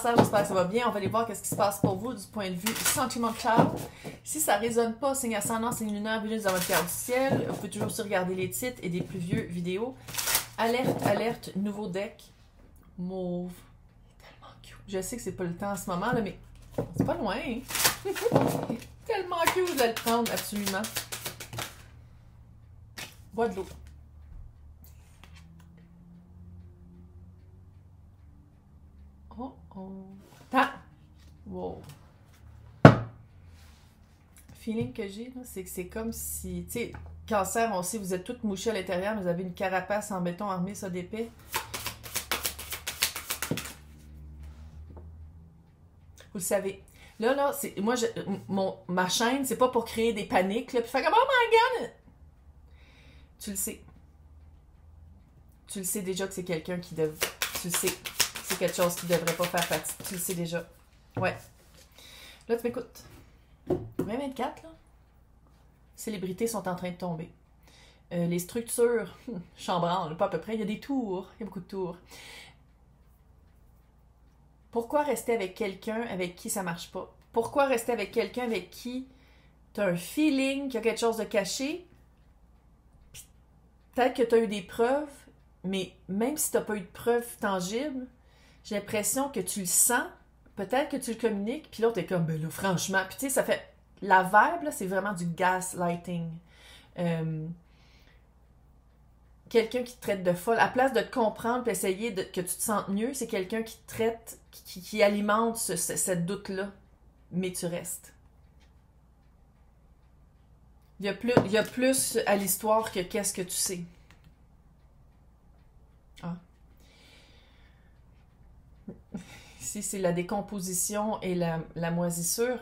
Cancer, j'espère que ça va bien. On va aller voir qu'est-ce qui se passe pour vous du point de vue sentimental. Si ça ne résonne pas, signe ascendant, signe lunaire, Vénus dans votre carte du ciel. Vous pouvez toujours aussi regarder les titres et des plus vieux vidéos. Alerte, alerte, nouveau deck. Mauve. Tellement cute. Je sais que c'est pas le temps en ce moment, là, mais c'est pas loin. Hein? Tellement cute, je vais le prendre, absolument. Bois de l'eau. Oh oh. Attends. Wow. Feeling que j'ai, c'est que c'est comme si, tu sais, Cancer, on sait, vous êtes toutes mouchées à l'intérieur, mais vous avez une carapace en béton armé, ça d'épais. Vous le savez. Là, c'est moi, ma chaîne, c'est pas pour créer des paniques, là, puis faire comme, oh my god! Tu le sais. Tu le sais déjà que c'est quelqu'un qui devrait. Tu le sais. C'est quelque chose qui devrait pas faire partie. Tu le sais déjà. Ouais. Là, tu m'écoutes. 2024, là. Célébrités sont en train de tomber. Les structures, chambranle, pas à peu près. Il y a des tours. Il y a beaucoup de tours. Pourquoi rester avec quelqu'un avec qui ça marche pas? Pourquoi rester avec quelqu'un avec qui tu as un feeling qu'il y a quelque chose de caché? Peut-être que tu as eu des preuves, mais même si tu n'as pas eu de preuves tangibles, j'ai l'impression que tu le sens, peut-être que tu le communiques, puis l'autre est comme, ben là, franchement, puis tu sais, ça fait... La vibe, là, c'est vraiment du gaslighting. Quelqu'un qui te traite de folle, à place de te comprendre et essayer que tu te sentes mieux, c'est quelqu'un qui te traite, qui alimente cette doute-là, mais tu restes. Il y a plus à l'histoire que qu'est-ce que tu sais. Ah. Ici, c'est la décomposition et la moisissure.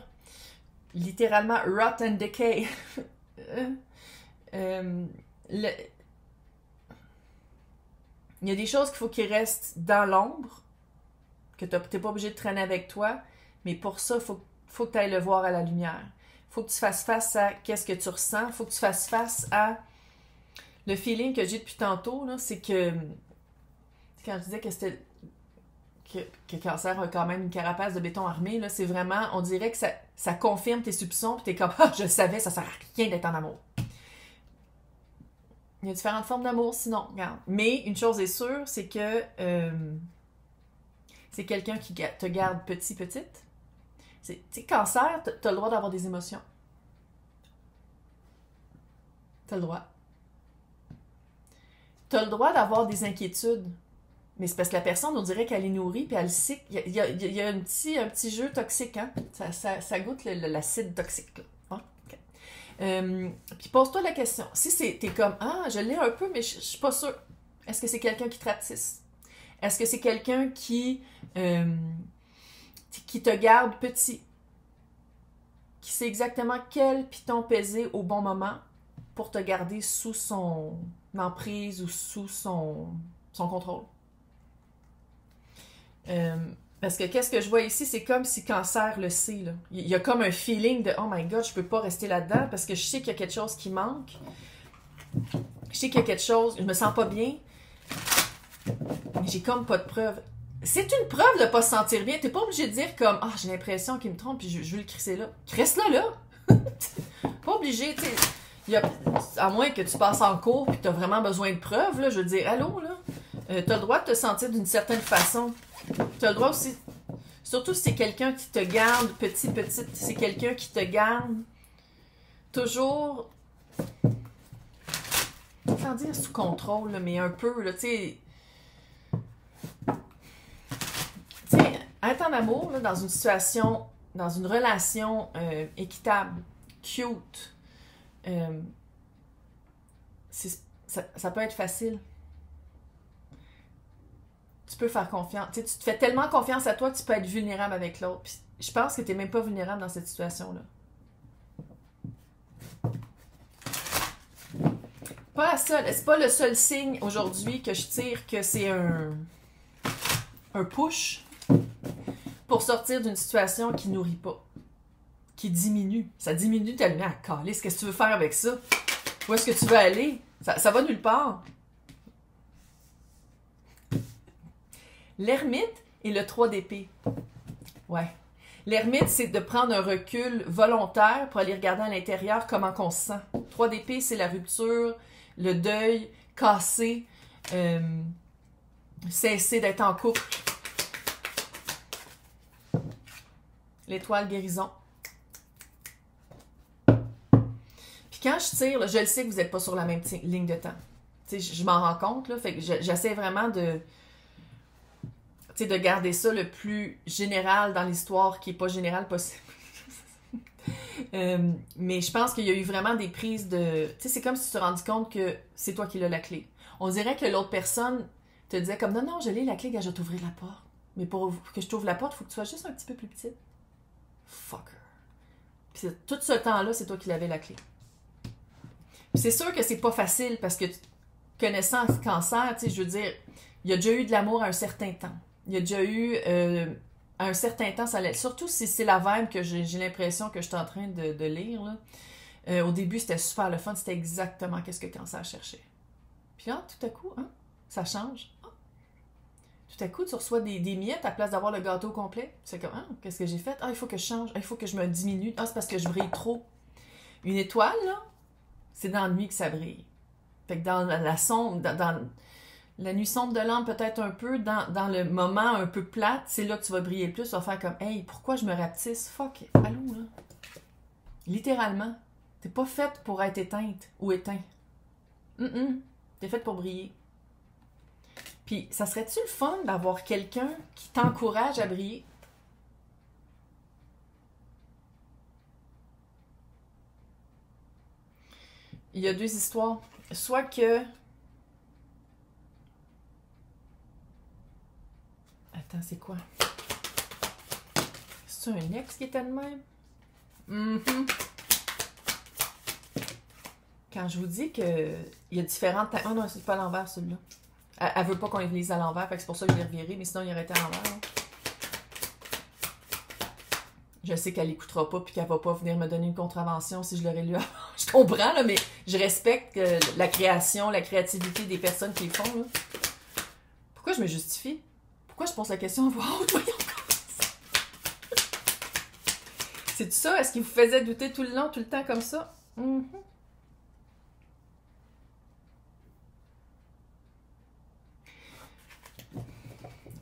Littéralement, rot and decay. Il y a des choses qu'il faut qu'ils restent dans l'ombre, que tu n'es pas obligé de traîner avec toi, mais pour ça, il faut que tu ailles le voir à la lumière. Il faut que tu fasses face à qu'est-ce que tu ressens. Il faut que tu fasses face à le feeling que j'ai depuis tantôt, c'est que quand je disais que c'était que Cancer a quand même une carapace de béton armé, là, c'est vraiment, on dirait que ça confirme tes soupçons, puis t'es comme, ah, je le savais, ça sert à rien d'être en amour. Il y a différentes formes d'amour, sinon, regarde. Mais une chose est sûre, c'est que c'est quelqu'un qui te garde petite. Tu sais, Cancer, t'as le droit d'avoir des émotions. T'as le droit. T'as le droit d'avoir des inquiétudes. Mais c'est parce que la personne, on dirait qu'elle est nourrie, puis elle sait. Il y a un petit jeu toxique, hein? Ça goûte l'acide toxique, là. Hein? Okay. Puis pose-toi la question. Si t'es comme, ah, je l'ai un peu, mais je suis pas sûre. Est-ce que c'est quelqu'un qui te ratisse? Est-ce que c'est quelqu'un qui te garde petit? Qui sait exactement quel piton peser au bon moment pour te garder sous son emprise ou sous son contrôle? Parce que qu'est-ce que je vois ici, c'est comme si Cancer le sait, là. Il y a comme un feeling de « Oh my God, je peux pas rester là-dedans parce que je sais qu'il y a quelque chose qui manque. Je sais qu'il y a quelque chose, je me sens pas bien. Mais j'ai comme pas de preuve. » C'est une preuve de pas se sentir bien. T'es pas obligé de dire comme « Ah, j'ai l'impression qu'il me trompe puis je veux le crisser là. » Crisse-le là! Pas obligé, tu sais. À moins que tu passes en cours puis que t'as vraiment besoin de preuves, là, je veux dire « Allô, là? » T'as le droit de te sentir d'une certaine façon. Tu as le droit aussi, surtout si c'est quelqu'un qui te garde petite, c'est quelqu'un qui te garde toujours, sans dire sous contrôle, là, mais un peu, là, tu sais, être en amour, là, dans une situation, dans une relation équitable, cute, ça peut être facile. Tu peux faire confiance. Tu te fais tellement confiance à toi que tu peux être vulnérable avec l'autre. Puis je pense que tu n'es même pas vulnérable dans cette situation-là. C'est pas le seul signe aujourd'hui que je tire que c'est un push pour sortir d'une situation qui nourrit pas, qui diminue. Ça diminue tellement à calice. Qu'est-ce que tu veux faire avec ça? Où est-ce que tu veux aller? Ça va nulle part. L'ermite et le 3 d'épée. Ouais. L'ermite, c'est de prendre un recul volontaire pour aller regarder à l'intérieur comment on se sent. 3 d'épée, c'est la rupture, le deuil, casser, cesser d'être en couple. L'étoile guérison. Puis quand je tire, là, je le sais que vous n'êtes pas sur la même ligne de temps. Je m'en rends compte, là, fait que j'essaie vraiment de garder ça le plus général dans l'histoire qui n'est pas général possible. Mais je pense qu'il y a eu vraiment des prises de... Tu sais, c'est comme si tu te rendis compte que c'est toi qui as la clé. On dirait que l'autre personne te disait comme, non, non, je l'ai la clé, je vais t'ouvrir la porte. Mais pour que je t'ouvre la porte, il faut que tu sois juste un petit peu plus petite. Fucker. Puis tout ce temps-là, c'est toi qui l'avais la clé. Puis c'est sûr que c'est pas facile parce que connaissant le cancer, tu sais, je veux dire, il y a déjà eu de l'amour à un certain temps. Il y a déjà eu, à un certain temps, ça allait, surtout si c'est la vibe que j'ai l'impression que je suis en train de lire, là. Au début, c'était super le fun, c'était exactement qu'est-ce que le cancer cherchait. Puis là, tout à coup, hein, ça change. Ah. Tout à coup, tu reçois des miettes à place d'avoir le gâteau complet. C'est comme, ah, qu'est-ce que j'ai fait? Ah, il faut que je change. Ah, il faut que je me diminue. Ah, c'est parce que je brille trop. Une étoile, là, c'est dans la nuit que ça brille. Fait que dans la sombre, dans la nuit sombre de l'âme, peut-être un peu, dans le moment un peu plate, c'est là que tu vas briller le plus. Tu vas faire comme, hey, pourquoi je me rapetisse? Fuck, allô, là. Littéralement, t'es pas faite pour être éteinte ou éteint. T'es faite pour briller. Puis, ça serait-tu le fun d'avoir quelqu'un qui t'encourage à briller? Il y a 2 histoires. Soit que... Attends, c'est quoi? C'est un ex qui était de même? Quand je vous dis que il y a différentes... Oh non, c'est pas à l'envers, celui-là. Elle veut pas qu'on les lise à l'envers, fait que c'est pour ça que je l'ai reviré, mais sinon, il aurait été à l'envers. Hein. Je sais qu'elle l'écoutera pas puis qu'elle va pas venir me donner une contravention si je l'aurais lu avant. Je comprends, là, mais je respecte la création, la créativité des personnes qui le font. Là. Pourquoi je me justifie? Pourquoi je pose la question à voix haute? Voyons comment. C'est ça? Est-ce qu'il vous faisait douter tout le long, tout le temps comme ça?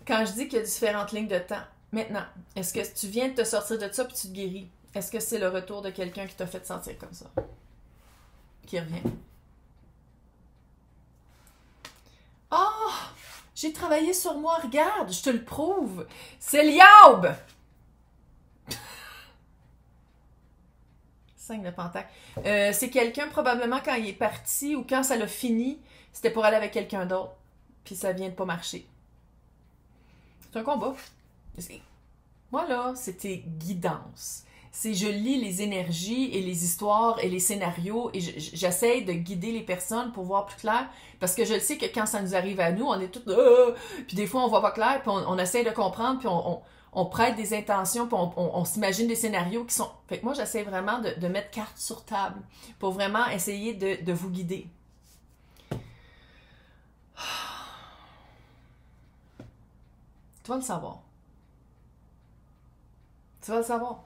Quand je dis qu'il y a différentes lignes de temps, maintenant, est-ce que tu viens de te sortir de ça puis tu te guéris? Est-ce que c'est le retour de quelqu'un qui t'a fait te sentir comme ça? Qui revient? Oh! J'ai travaillé sur moi, regarde, je te le prouve. C'est l'Yaub! 5 de pentacle. C'est quelqu'un, probablement, quand il est parti ou quand ça l'a fini, c'était pour aller avec quelqu'un d'autre. Puis ça vient de pas marcher. C'est un combat. Moi, là, c'était guidance. C'est je lis les énergies et les histoires et les scénarios et j'essaie de guider les personnes pour voir plus clair parce que je sais que quand ça nous arrive à nous, on est tous puis des fois on voit pas clair puis on essaie de comprendre puis on prête des intentions puis on s'imagine des scénarios qui sont... Fait que moi, j'essaie vraiment de mettre carte sur table pour vraiment essayer de vous guider. Tu vas le savoir. Tu vas le savoir.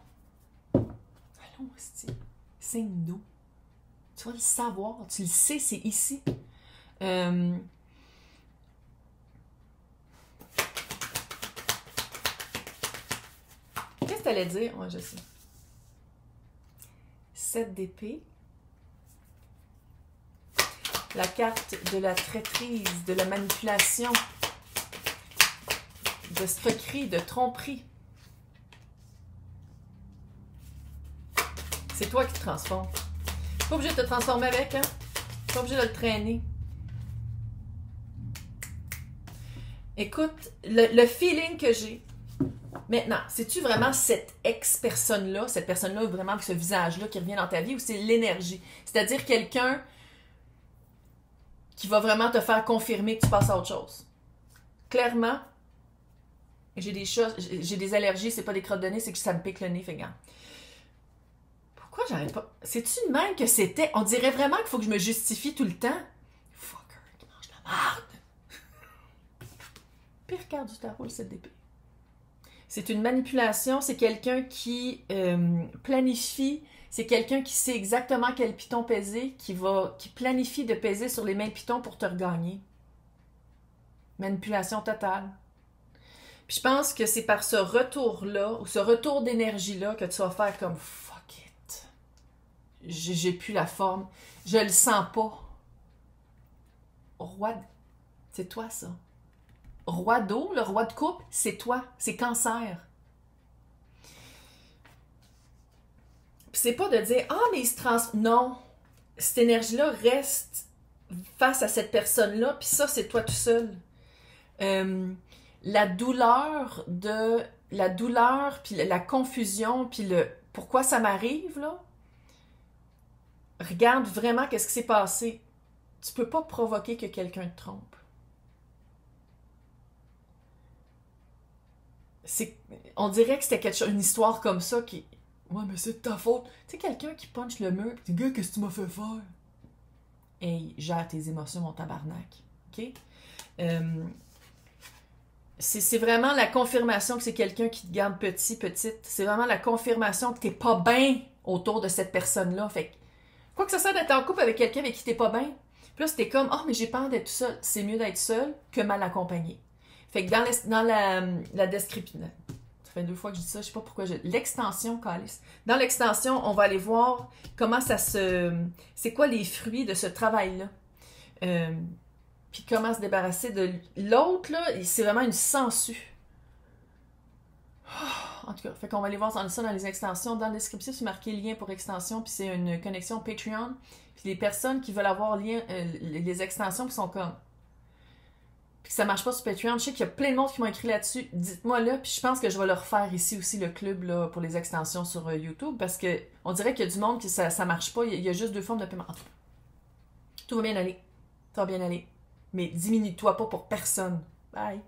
Allons, hostie. Signe-nous. Tu vas le savoir. Tu le sais, c'est ici. Qu'est-ce que tu allais dire? Moi, je sais. 7 d'épée. La carte de la traîtrise, de la manipulation, de escroquerie, de tromperie. C'est toi qui te transformes. Tu n'es pas obligé de te transformer avec, hein? Tu n'es pas obligé de le traîner. Écoute, le feeling que j'ai, maintenant, c'est-tu vraiment cette ex-personne-là, cette personne-là vraiment avec ce visage-là qui revient dans ta vie, ou c'est l'énergie? C'est-à-dire quelqu'un qui va vraiment te faire confirmer que tu passes à autre chose. Clairement, j'ai des allergies, c'est pas des crottes de nez, c'est que ça me pique le nez, fait gant. Pourquoi j'arrête pas? C'est-tu de même que c'était? On dirait vraiment qu'il faut que je me justifie tout le temps. Fucker, qui mange la merde. Pire carte du tarot, le 7 d'épée. C'est une manipulation, c'est quelqu'un qui planifie, c'est quelqu'un qui sait exactement quel piton peser, qui planifie de peser sur les mêmes pitons pour te regagner. Manipulation totale. Puis je pense que c'est par ce retour-là, ou ce retour d'énergie-là, que tu vas faire comme fuck it. J'ai plus la forme. Je le sens pas. Roi, c'est toi ça. Roi d'eau, le roi de coupe, c'est toi. C'est Cancer. Puis c'est pas de dire ah, mais il se transforme. Non. Cette énergie-là reste face à cette personne-là, puis ça, c'est toi tout seul. La douleur, puis la confusion, puis le pourquoi ça m'arrive, là. Regarde vraiment qu'est-ce qui s'est passé. Tu peux pas provoquer que quelqu'un te trompe. On dirait que c'était une histoire comme ça qui... Ouais, mais c'est de ta faute. Tu sais, quelqu'un qui punch le mur, pis gars, qu'est-ce que tu m'as fait faire? Hey, gère tes émotions, mon tabarnak. OK? C'est vraiment la confirmation que c'est quelqu'un qui te garde petite. C'est vraiment la confirmation que t'es pas bien autour de cette personne-là. Fait que, quoi que ça soit d'être en couple avec quelqu'un avec qui t'es pas bien, puis là, c'était comme, oh, mais j'ai peur d'être tout seul. C'est mieux d'être seul que mal accompagné. Fait que dans la description, ça fait 2 fois que je dis ça, je sais pas pourquoi l'extension, Calice. Dans l'extension, on va aller voir comment c'est quoi les fruits de ce travail-là. Puis comment se débarrasser de l'autre, là, c'est vraiment une sangsue. En tout cas, fait qu'on va aller voir ça dans les extensions. Dans la description, c'est marqué lien pour extension, puis c'est une connexion Patreon. Puis les personnes qui veulent avoir les extensions qui sont comme... Puis que ça marche pas sur Patreon, je sais qu'il y a plein de monde qui m'ont écrit là-dessus. Dites-moi là, puis je pense que je vais le refaire ici aussi, le club là, pour les extensions sur YouTube, parce que on dirait qu'il y a du monde qui ça marche pas, il y a juste 2 formes de paiement. En tout cas, tout va bien aller. Ça va bien aller. Mais diminue-toi pas pour personne. Bye!